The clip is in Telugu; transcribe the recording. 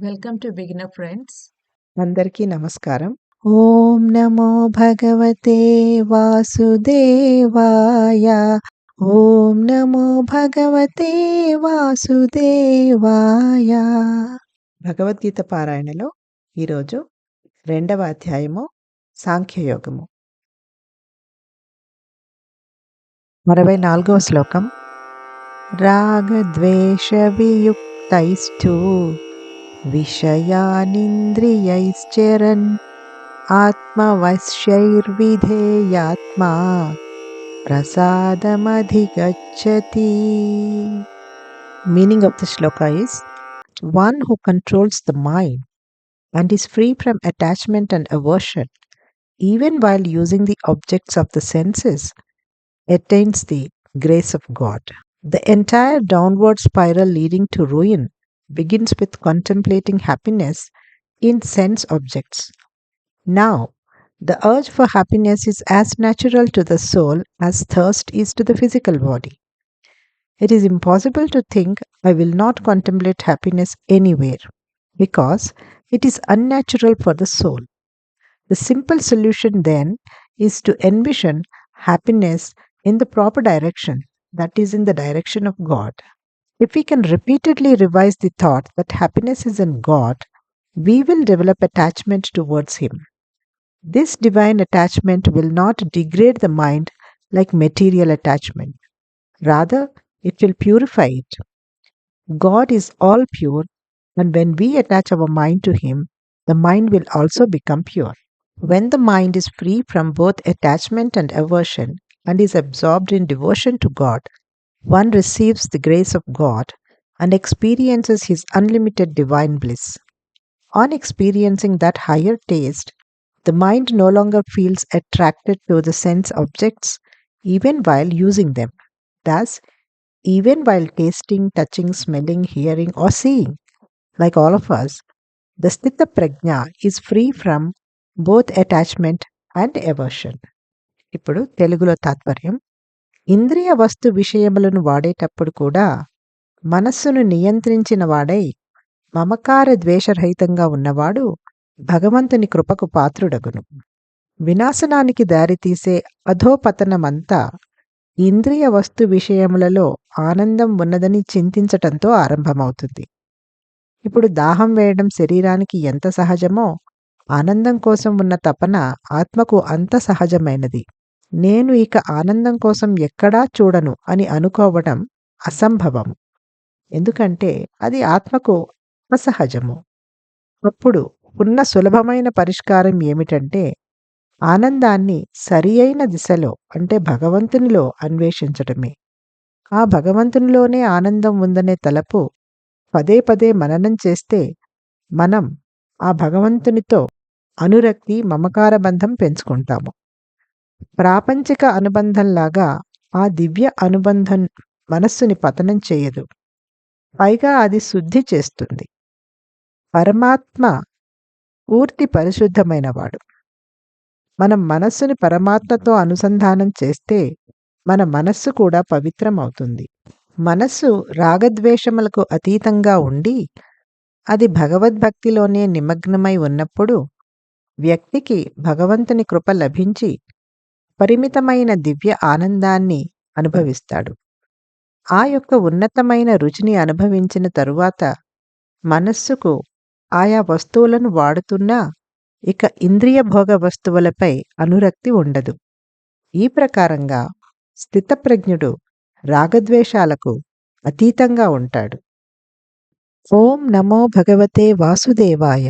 Welcome to beginner friends. అందరికీ నమస్కారం. ఓం నమో భగవతే వాసుదేవాయ. ఓం నమో భగవతే వాసుదేవాయ. భగవద్గీత పారాయణలో ఈరోజు 2వ అధ్యాయము సాంఖ్యయోగము. 64వ శ్లోకం. రాగద్వేష వియుక్తైస్తు విషయానింద్రియైశ్చరన్ ఆత్మవశ్యైర్విధేయాత్మా ప్రసాదమధిగచ్చతి. Meaning of the shloka is, one who controls the mind and is free from attachment and aversion, even while using the objects of the senses, attains the grace of God. The entire downward spiral leading to ruin begins with contemplating happiness in sense objects. Now, the urge for happiness is as natural to the soul as thirst is to the physical body. It is impossible to think, I will not contemplate happiness anywhere, because it is unnatural for the soul. The simple solution then is to envision happiness in the proper direction, that is, in the direction of God. If we can repeatedly revise the thought that happiness is in God, we will develop attachment towards Him. This divine attachment will not degrade the mind like material attachment. Rather, it will purify it. God is all pure, and when we attach our mind to Him, the mind will also become pure. When the mind is free from both attachment and aversion and is absorbed in devotion to God, one receives the grace of God and experiences His unlimited divine bliss. On experiencing that higher taste, the mind no longer feels attracted to the sense objects even while using them. Thus, even while tasting, touching, smelling, hearing, or seeing, like all of us, the Sthita Prajna is free from both attachment and aversion. ఇప్పుడు తెలుగులో తాత్పర్యం. ఇంద్రియ వస్తు విషయములను వాడేటప్పుడు కూడా మనస్సును నియంత్రించిన వాడై మమకార ద్వేషరహితంగా ఉన్నవాడు భగవంతుని కృపకు పాత్రుడగును. వినాశనానికి దారితీసే అధోపతనమంతా ఇంద్రియ వస్తు విషయములలో ఆనందం ఉన్నదని చింతించటంతో ఆరంభమవుతుంది. ఇప్పుడు దాహం వేయడం శరీరానికి ఎంత సహజమో, ఆనందం కోసం ఉన్న తపన ఆత్మకు అంత సహజమైనది. నేను ఇక ఆనందం కోసం ఎక్కడా చూడను అని అనుకోవడం అసంభవము, ఎందుకంటే అది ఆత్మకు అసహజము. అప్పుడు ఉన్న సులభమైన పరిష్కారం ఏమిటంటే ఆనందాన్ని సరి అయిన దిశలో, అంటే భగవంతునిలో అన్వేషించటమే. ఆ భగవంతునిలోనే ఆనందం ఉందనే తలపు పదే పదే మననం చేస్తే మనం ఆ భగవంతునితో అనురక్తి, మమకార బంధం పెంచుకుంటాము. ప్రాపంచిక అనుబంధంలాగా ఆ దివ్య అనుబంధం మనస్సుని పతనం చేయదు, పైగా అది శుద్ధి చేస్తుంది. పరమాత్మ పూర్తి పరిశుద్ధమైనవాడు. మనం మనస్సుని పరమాత్మతో అనుసంధానం చేస్తే మన మనస్సు కూడా పవిత్రం అవుతుంది. మనస్సు రాగద్వేషములకు అతీతంగా ఉండి అది భగవద్భక్తిలోనే నిమగ్నమై ఉన్నప్పుడు వ్యక్తికి భగవంతుని కృప లభించి పరిమితమైన దివ్య ఆనందాన్ని అనుభవిస్తాడు. ఆ యొక్క ఉన్నతమైన రుచిని అనుభవించిన తరువాత మనస్సుకు ఆయా వస్తువులను వాడుతున్నా ఇక ఇంద్రియ భోగ వస్తువులపై అనురక్తి ఉండదు. ఈ ప్రకారంగా స్థితప్రజ్ఞుడు రాగద్వేషాలకు అతీతంగా ఉంటాడు. ఓం నమో భగవతే వాసుదేవాయ.